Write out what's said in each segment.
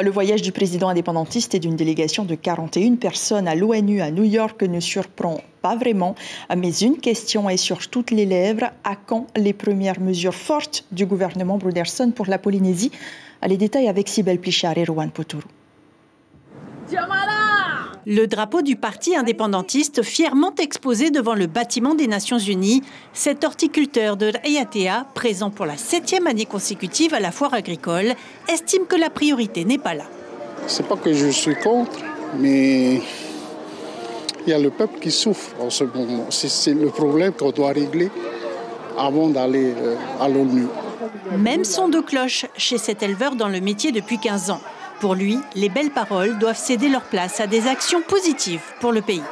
Le voyage du président indépendantiste et d'une délégation de 41 personnes à l'ONU à New York ne surprend pas vraiment. Mais une question est sur toutes les lèvres. À quand les premières mesures fortes du gouvernement Broderson pour la Polynésie? Les détails avec Sibel Plichard et Rowan Potourou. Le drapeau du parti indépendantiste fièrement exposé devant le bâtiment des Nations Unies. Cet horticulteur de Raiatea, présent pour la 7e année consécutive à la foire agricole, estime que la priorité n'est pas là. C'est pas que je suis contre, mais il y a le peuple qui souffre en ce moment. C'est le problème qu'on doit régler avant d'aller à l'ONU. Même son de cloche chez cet éleveur dans le métier depuis 15 ans. Pour lui, les belles paroles doivent céder leur place à des actions positives pour le pays.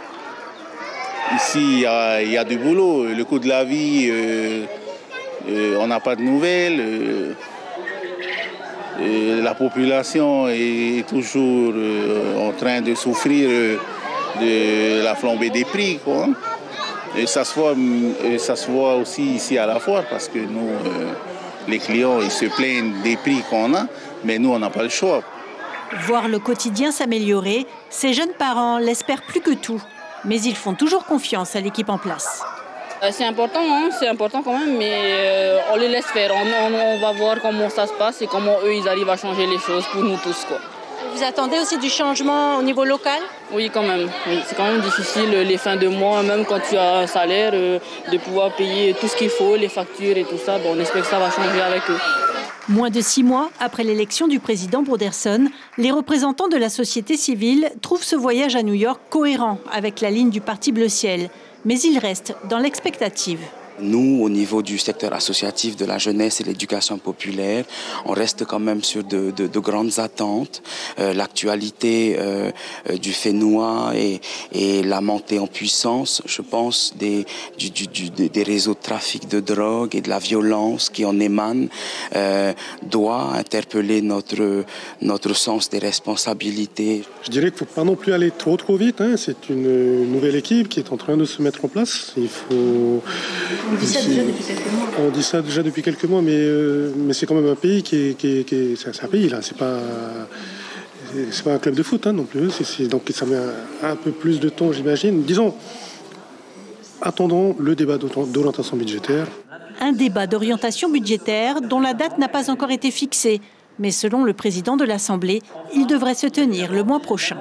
Ici, il y a du boulot. Le coût de la vie, on n'a pas de nouvelles. La population est toujours en train de souffrir de la flambée des prix, quoi. Et ça se voit aussi ici à la foire parce que nous, les clients, ils se plaignent des prix qu'on a, mais nous, on n'a pas le choix. Voir le quotidien s'améliorer, ces jeunes parents l'espèrent plus que tout. Mais ils font toujours confiance à l'équipe en place. C'est important quand même, mais on les laisse faire. On va voir comment ça se passe et comment eux, ils arrivent à changer les choses pour nous tous, quoi. Vous attendez aussi du changement au niveau local? Oui, quand même. Oui, c'est quand même difficile les fins de mois, même quand tu as un salaire, de pouvoir payer tout ce qu'il faut, les factures et tout ça. Bon, on espère que ça va changer avec eux. Moins de 6 mois après l'élection du président Broderson, les représentants de la société civile trouvent ce voyage à New York cohérent avec la ligne du Parti Bleu Ciel. Mais ils restent dans l'expectative. Nous, au niveau du secteur associatif de la jeunesse et l'éducation populaire, on reste quand même sur de grandes attentes. L'actualité du Fénois et la montée en puissance, je pense, des réseaux de trafic de drogue et de la violence qui en émanent, doit interpeller notre sens des responsabilités. Je dirais qu'il ne faut pas non plus aller trop vite. C'est une nouvelle équipe qui est en train de se mettre en place. Il faut... On dit ça déjà depuis quelques mois. On dit ça déjà depuis quelques mois, mais c'est quand même un pays c'est un pays là, c'est pas un club de foot non plus. Donc ça met un peu plus de temps, j'imagine. Disons, attendons le débat d'orientation budgétaire. Un débat d'orientation budgétaire dont la date n'a pas encore été fixée. Mais selon le président de l'Assemblée, il devrait se tenir le mois prochain.